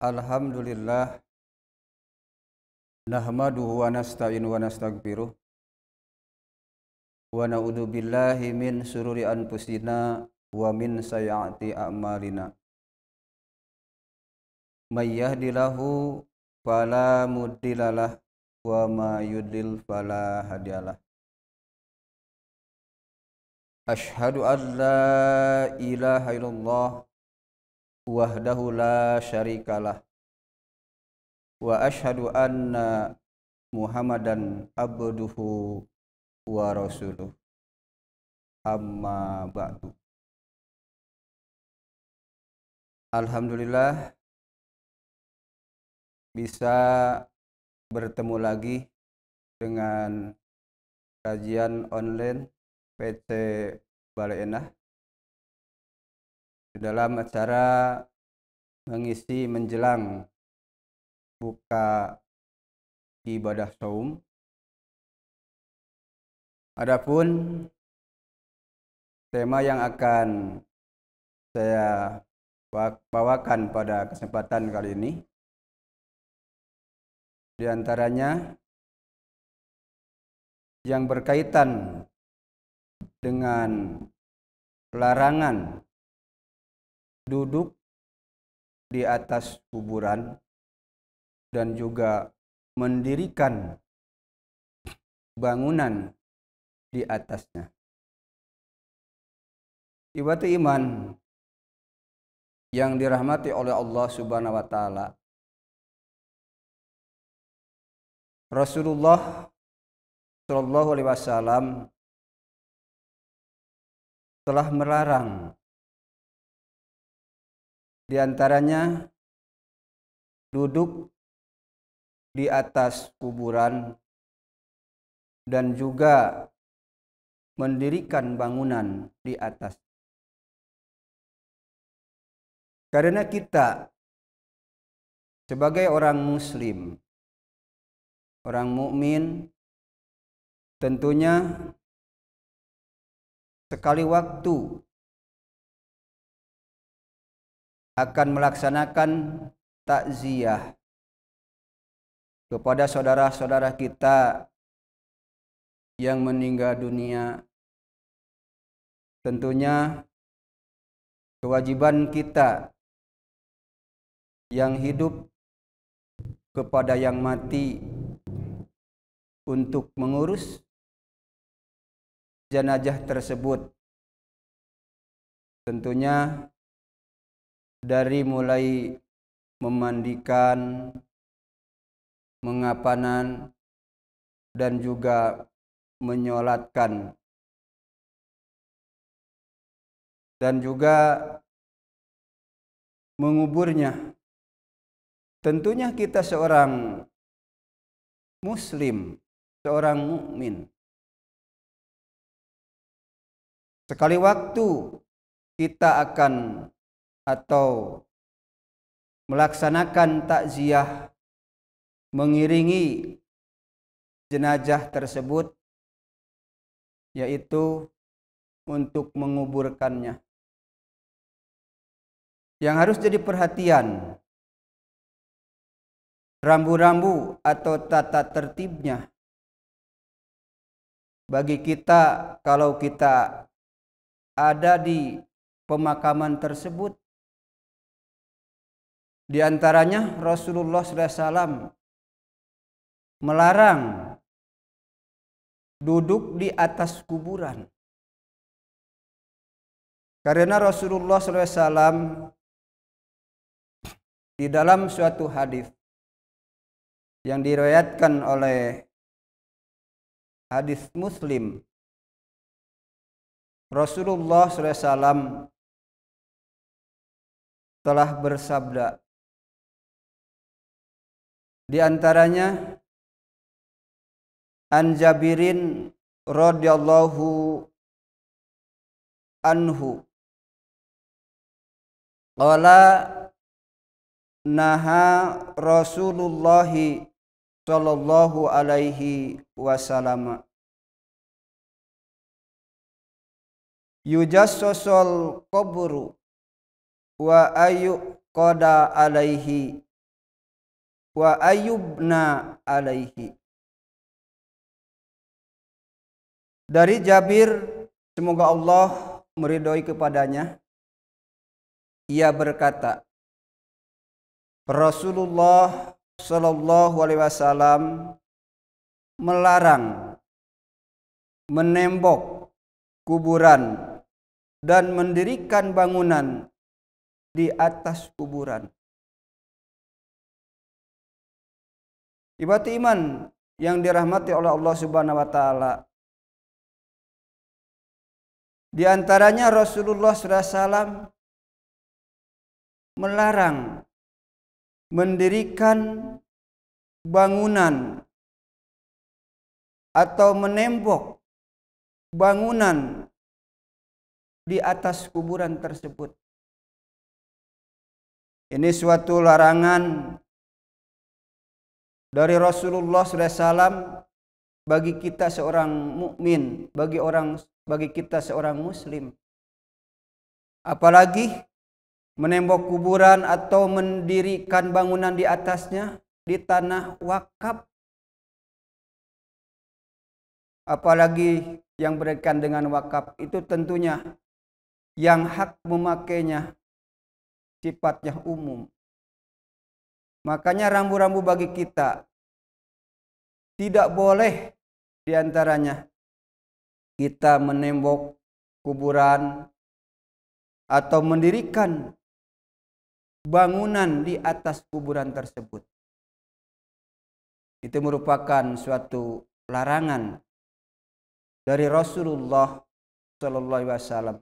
Alhamdulillah nahmaduhu wa nasta'inu wa nastaghfiruh wa na'udzu billahi min sururi anfusina wa min sayyiati a'malina. May yahdihillahu fala mudhillalah wa may yudlil fala hadiyalah. Asyhadu an la ilaha illallah wahdahu la syarikalah wa asyhadu anna Muhammadan abduhu wa rasuluh. Amma ba'du. Alhamdulillah bisa bertemu lagi dengan kajian online PC Balai Endah di dalam acara mengisi menjelang buka ibadah saum. Adapun tema yang akan saya bawakan pada kesempatan kali ini diantaranya yang berkaitan dengan larangan duduk di atas kuburan dan juga mendirikan bangunan di atasnya. Ikhwati iman yang dirahmati oleh Allah Subhanahu wa taala, Rasulullah Shallallahu alaihi wasallam telah melarang di antaranya duduk di atas kuburan dan juga mendirikan bangunan di atas. Karena kita sebagai orang muslim, orang mukmin, tentunya sekali waktu akan melaksanakan takziah kepada saudara-saudara kita yang meninggal dunia. Tentunya kewajiban kita yang hidup kepada yang mati untuk mengurus jenazah tersebut. Tentunya dari mulai memandikan, mengapanan, dan juga menyolatkan, dan juga menguburnya. Tentunya kita seorang muslim, seorang mukmin, sekali waktu kita akan atau melaksanakan takziah mengiringi jenazah tersebut, yaitu untuk menguburkannya. Yang harus jadi perhatian, rambu-rambu atau tata tertibnya bagi kita kalau kita ada di pemakaman tersebut. Di antaranya Rasulullah SAW melarang duduk di atas kuburan. Karena Rasulullah SAW di dalam suatu hadis yang diriwayatkan oleh hadis Muslim, Rasulullah SAW telah bersabda, di antaranya an Jabirin radhiyallahu anhu qala naha Rasulullah sallallahu alaihi wasallam yujassasul qabru wa ayu qada alaihi wa ayyubna alaihi. Dari Jabir, semoga Allah meridhoi kepadanya, ia berkata, Rasulullah Shallallahu Alaihi Wasallam melarang menembok kuburan dan mendirikan bangunan di atas kuburan. Ibarat iman yang dirahmati oleh Allah Subhanahu wa taala. Di antaranya Rasulullah SAW melarang mendirikan bangunan atau menembok bangunan di atas kuburan tersebut. Ini suatu larangan dari Rasulullah SAW bagi kita seorang mukmin, bagi kita seorang muslim. Apalagi menembok kuburan atau mendirikan bangunan di atasnya di tanah wakaf. Apalagi yang berkaitan dengan wakaf itu tentunya yang hak memakainya sifatnya umum. Makanya rambu-rambu bagi kita tidak boleh diantaranya kita menembok kuburan atau mendirikan bangunan di atas kuburan tersebut. Itu merupakan suatu larangan dari Rasulullah Sallallahu Alaihi Wasallam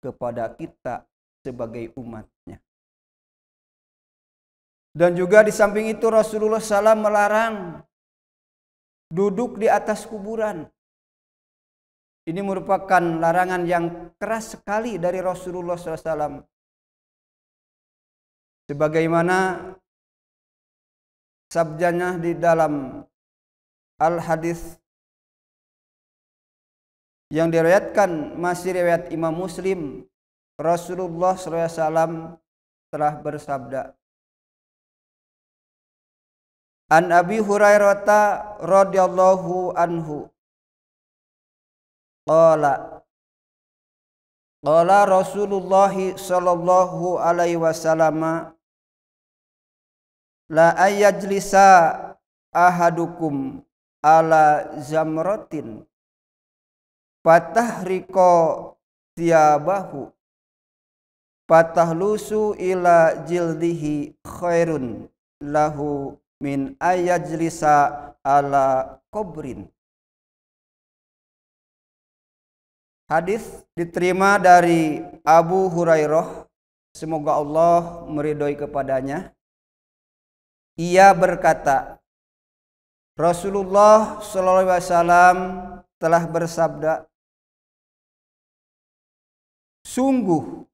kepada kita sebagai umatnya. Dan juga di samping itu Rasulullah SAW melarang duduk di atas kuburan. Ini merupakan larangan yang keras sekali dari Rasulullah SAW. Sebagaimana sabdanya di dalam Al-Hadis yang diriwayatkan masih riwayat Imam Muslim, Rasulullah SAW telah bersabda, An Abi Hurairah radhiyallahu anhu qala Rasulullah sallallahu alaihi wasallam la ayajlisa ahadukum ala zamratin fatahriqa thiyabahu fatahlusu ila jildihi khairun lahu min ayajlisa ala kubrin. Hadis diterima dari Abu Hurairah, semoga Allah meridhoi kepadanya. Ia berkata, Rasulullah sallallahu alaihi wasallam telah bersabda, sungguh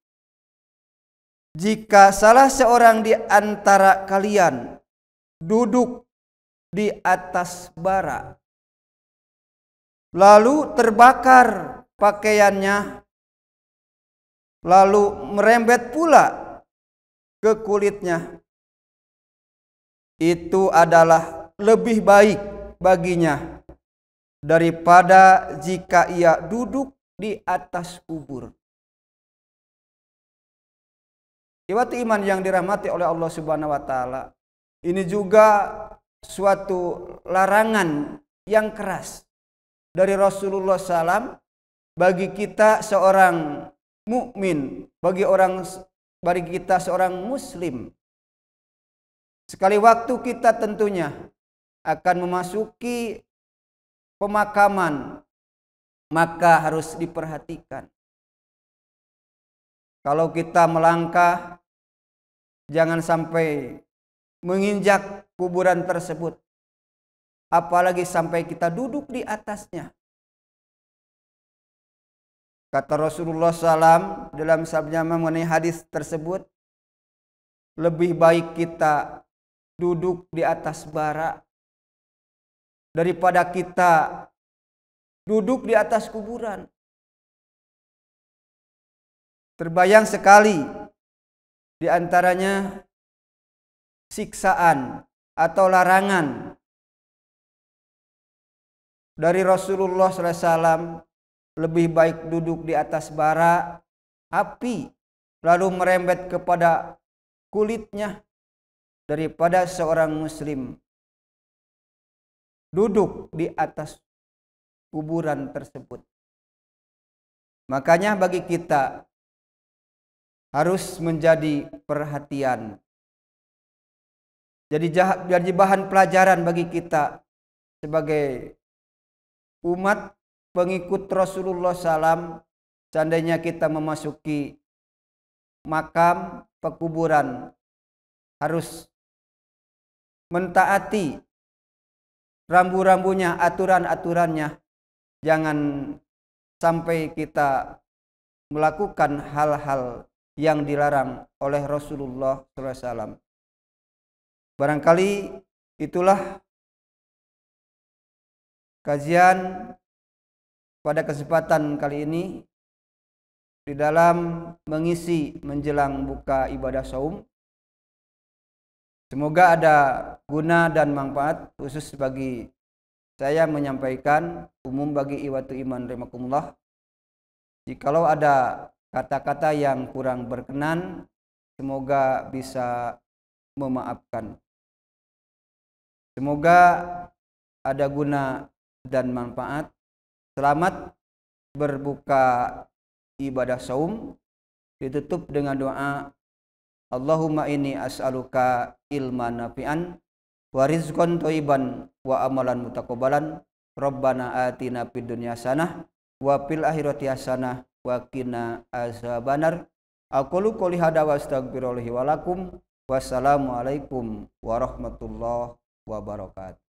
jika salah seorang di antara kalian duduk di atas bara, lalu terbakar pakaiannya, lalu merembet pula ke kulitnya, itu adalah lebih baik baginya daripada jika ia duduk di atas kubur. Ikhwati iman yang dirahmati oleh Allah Subhanahu wa taala, ini juga suatu larangan yang keras dari Rasulullah SAW bagi kita seorang mukmin, bagi kita seorang muslim. Sekali waktu kita tentunya akan memasuki pemakaman, maka harus diperhatikan. Kalau kita melangkah, jangan sampai menginjak kuburan tersebut, apalagi sampai kita duduk di atasnya. Kata Rasulullah SAW dalam sabdanya mengenai hadis tersebut, lebih baik kita duduk di atas bara daripada kita duduk di atas kuburan. Terbayang sekali di antaranya siksaan atau larangan dari Rasulullah SAW, lebih baik duduk di atas bara api lalu merembet kepada kulitnya daripada seorang muslim duduk di atas kuburan tersebut. Makanya bagi kita harus menjadi perhatian. Jadi bahan pelajaran bagi kita sebagai umat pengikut Rasulullah SAW, seandainya kita memasuki makam pekuburan harus mentaati rambu-rambunya, aturan-aturannya. Jangan sampai kita melakukan hal-hal yang dilarang oleh Rasulullah SAW. Barangkali itulah kajian pada kesempatan kali ini di dalam mengisi menjelang buka ibadah saum. Semoga ada guna dan manfaat khusus bagi saya menyampaikan, umum bagi iwatu iman rahimakumullah. Jikalau ada kata-kata yang kurang berkenan, semoga bisa memaafkan. Semoga ada guna dan manfaat. Selamat berbuka ibadah saum. Ditutup dengan doa, Allahumma inni as'aluka ilman nafi'an wa rizqan thayyiban wa amalan mutaqabbalan. Rabbana atina fid dunya hasanah wa fil akhirati hasanah wa qina azabannar. Aqulu qouli hadza wa astaghfirullahi wa lakum. Wassalamualaikum warahmatullahi wabarakatuh.